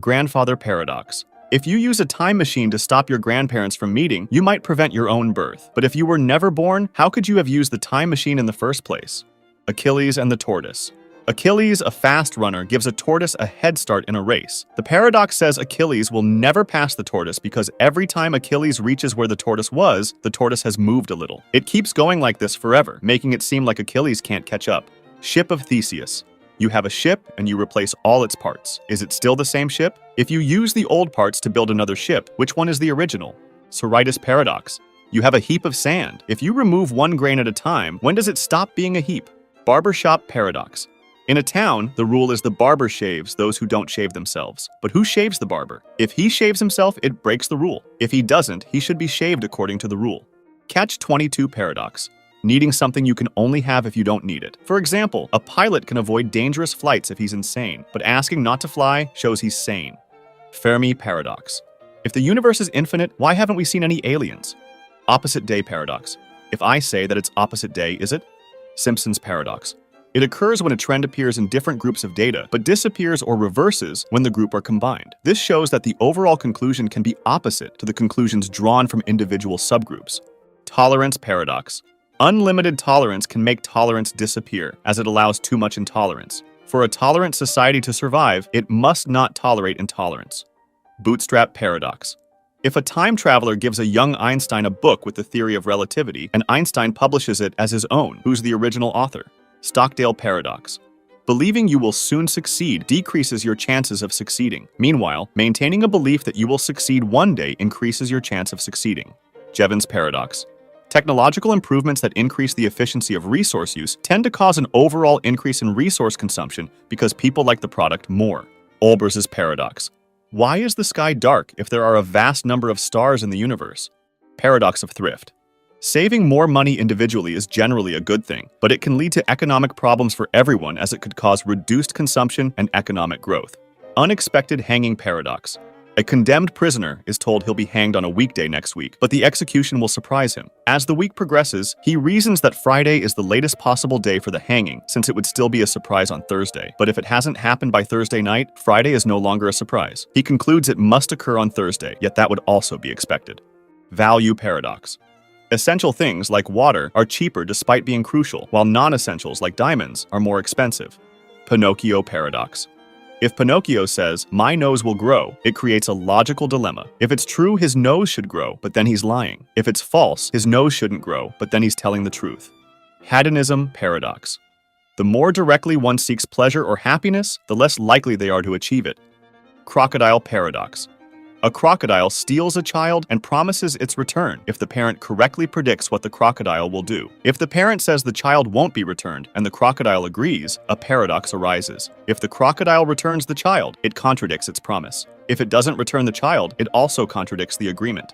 Grandfather Paradox. If you use a time machine to stop your grandparents from meeting, you might prevent your own birth. But if you were never born, how could you have used the time machine in the first place? Achilles and the Tortoise. Achilles, a fast runner, gives a tortoise a head start in a race. The paradox says Achilles will never pass the tortoise because every time Achilles reaches where the tortoise was, the tortoise has moved a little. It keeps going like this forever, making it seem like Achilles can't catch up. Ship of Theseus. You have a ship and you replace all its parts. Is it still the same ship? If you use the old parts to build another ship, which one is the original? Sorites Paradox. You have a heap of sand. If you remove one grain at a time, when does it stop being a heap? Barbershop Paradox. In a town, the rule is the barber shaves those who don't shave themselves. But who shaves the barber? If he shaves himself, it breaks the rule. If he doesn't, he should be shaved according to the rule. Catch-22 Paradox. Needing something you can only have if you don't need it. For example, a pilot can avoid dangerous flights if he's insane, but asking not to fly shows he's sane. Fermi Paradox. If the universe is infinite, why haven't we seen any aliens? Opposite day paradox. If I say that it's opposite day, is it? Simpsons Paradox. It occurs when a trend appears in different groups of data, but disappears or reverses when the group are combined. This shows that the overall conclusion can be opposite to the conclusions drawn from individual subgroups. Tolerance Paradox. Unlimited tolerance can make tolerance disappear, as it allows too much intolerance. For a tolerant society to survive, it must not tolerate intolerance. Bootstrap Paradox. If a time traveler gives a young Einstein a book with the theory of relativity, and Einstein publishes it as his own, who's the original author? Stockdale Paradox. Believing you will soon succeed decreases your chances of succeeding. Meanwhile, maintaining a belief that you will succeed one day increases your chance of succeeding. Jevons Paradox. Technological improvements that increase the efficiency of resource use tend to cause an overall increase in resource consumption because people like the product more. Olbers Paradox. Why is the sky dark if there are a vast number of stars in the universe? Paradox of Thrift. Saving more money individually is generally a good thing, but it can lead to economic problems for everyone as it could cause reduced consumption and economic growth. Unexpected Hanging Paradox. A condemned prisoner is told he'll be hanged on a weekday next week, but the execution will surprise him. As the week progresses, he reasons that Friday is the latest possible day for the hanging, since it would still be a surprise on Thursday. But if it hasn't happened by Thursday night, Friday is no longer a surprise. He concludes it must occur on Thursday, yet that would also be expected. Value Paradox. Essential things, like water, are cheaper despite being crucial, while non-essentials, like diamonds, are more expensive. Pinocchio Paradox. If Pinocchio says, "My nose will grow," it creates a logical dilemma. If it's true, his nose should grow, but then he's lying. If it's false, his nose shouldn't grow, but then he's telling the truth. Hedonism Paradox. The more directly one seeks pleasure or happiness, the less likely they are to achieve it. Crocodile Paradox. A crocodile steals a child and promises its return if the parent correctly predicts what the crocodile will do. If the parent says the child won't be returned and the crocodile agrees, a paradox arises. If the crocodile returns the child, it contradicts its promise. If it doesn't return the child, it also contradicts the agreement.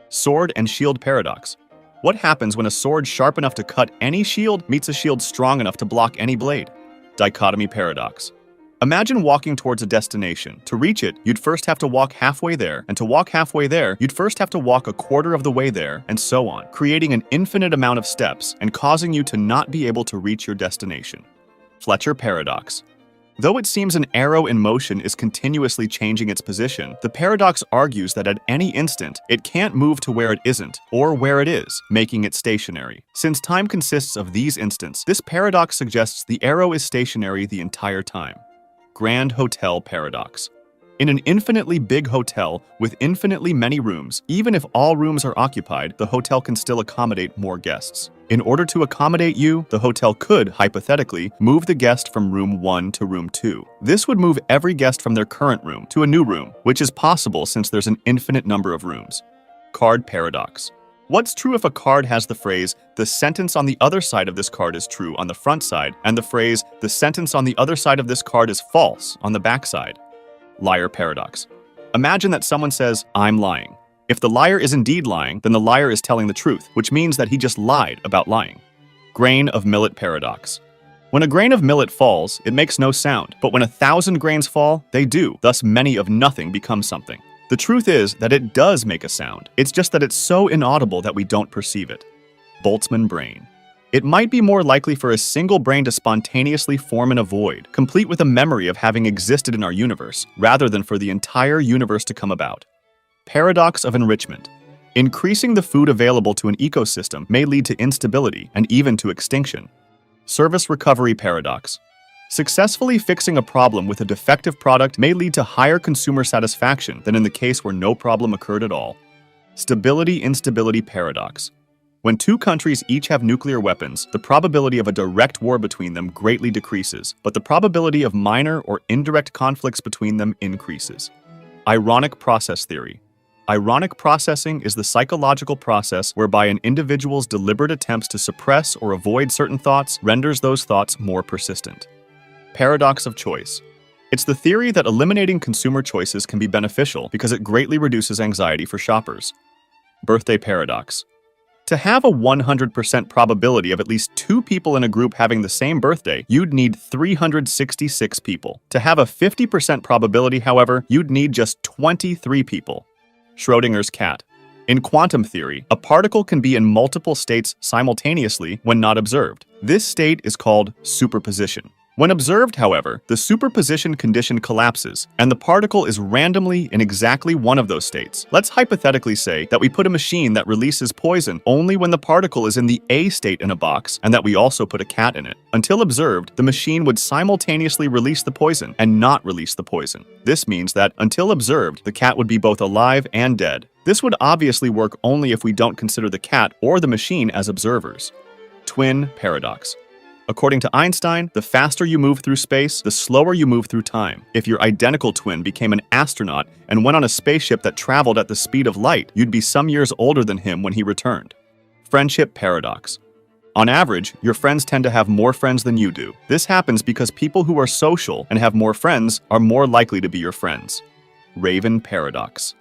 Sword and Shield Paradox. What happens when a sword sharp enough to cut any shield meets a shield strong enough to block any blade? Dichotomy Paradox. Imagine walking towards a destination. To reach it, you'd first have to walk halfway there, and to walk halfway there, you'd first have to walk a quarter of the way there, and so on, creating an infinite amount of steps and causing you to not be able to reach your destination. Fletcher Paradox. Though it seems an arrow in motion is continuously changing its position, the paradox argues that at any instant, it can't move to where it isn't, or where it is, making it stationary. Since time consists of these instants, this paradox suggests the arrow is stationary the entire time. Grand Hotel Paradox. In an infinitely big hotel with infinitely many rooms, even if all rooms are occupied, the hotel can still accommodate more guests. In order to accommodate you, the hotel could, hypothetically, move the guest from room 1 to room 2. This would move every guest from their current room to a new room, which is possible since there's an infinite number of rooms. Card Paradox. What's true if a card has the phrase, "The sentence on the other side of this card is true" on the front side, and the phrase, "The sentence on the other side of this card is false" on the back side? Liar Paradox. Imagine that someone says, "I'm lying." If the liar is indeed lying, then the liar is telling the truth, which means that he just lied about lying. Grain of Millet Paradox. When a grain of millet falls, it makes no sound, but when 1,000 grains fall, they do, thus many of nothing become something. The truth is that it does make a sound. It's just that it's so inaudible that we don't perceive it. Boltzmann Brain. It might be more likely for a single brain to spontaneously form in a void, complete with a memory of having existed in our universe, rather than for the entire universe to come about. Paradox of enrichment. Increasing the food available to an ecosystem may lead to instability and even to extinction. Service recovery paradox. Successfully fixing a problem with a defective product may lead to higher consumer satisfaction than in the case where no problem occurred at all. Stability-Instability Paradox. When two countries each have nuclear weapons, the probability of a direct war between them greatly decreases, but the probability of minor or indirect conflicts between them increases. Ironic process theory. Ironic processing is the psychological process whereby an individual's deliberate attempts to suppress or avoid certain thoughts renders those thoughts more persistent. Paradox of choice. It's the theory that eliminating consumer choices can be beneficial because it greatly reduces anxiety for shoppers. Birthday paradox. To have a 100% probability of at least 2 people in a group having the same birthday, you'd need 366 people. To have a 50% probability, however, you'd need just 23 people. Schrodinger's cat. In quantum theory, a particle can be in multiple states simultaneously when not observed. This state is called superposition. When observed, however, the superposition condition collapses, and the particle is randomly in exactly one of those states. Let's hypothetically say that we put a machine that releases poison only when the particle is in the A state in a box, and that we also put a cat in it. Until observed, the machine would simultaneously release the poison and not release the poison. This means that, until observed, the cat would be both alive and dead. This would obviously work only if we don't consider the cat or the machine as observers. Twin paradox. According to Einstein, the faster you move through space, the slower you move through time. If your identical twin became an astronaut and went on a spaceship that traveled at the speed of light, you'd be some years older than him when he returned. Friendship paradox. On average, your friends tend to have more friends than you do. This happens because people who are social and have more friends are more likely to be your friends. Raven paradox.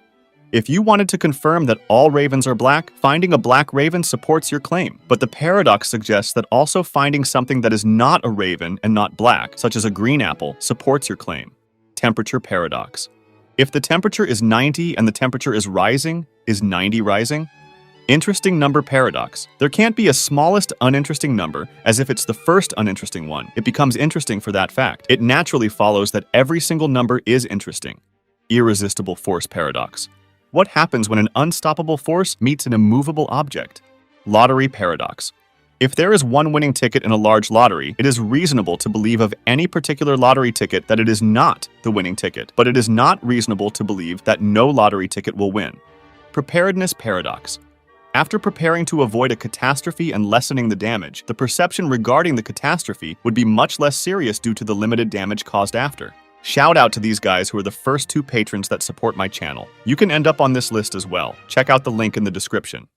If you wanted to confirm that all ravens are black, finding a black raven supports your claim. But the paradox suggests that also finding something that is not a raven and not black, such as a green apple, supports your claim. Temperature paradox. If the temperature is 90 and the temperature is rising, is 90 rising? Interesting number paradox. There can't be a smallest uninteresting number as if it's the first uninteresting one. It becomes interesting for that fact. It naturally follows that every single number is interesting. Irresistible force paradox. What happens when an unstoppable force meets an immovable object? Lottery paradox. If there is one winning ticket in a large lottery, it is reasonable to believe of any particular lottery ticket that it is not the winning ticket, but it is not reasonable to believe that no lottery ticket will win. Preparedness paradox. After preparing to avoid a catastrophe and lessening the damage, the perception regarding the catastrophe would be much less serious due to the limited damage caused after. Shout out to these guys who are the first 2 patrons that support my channel. You can end up on this list as well. Check out the link in the description.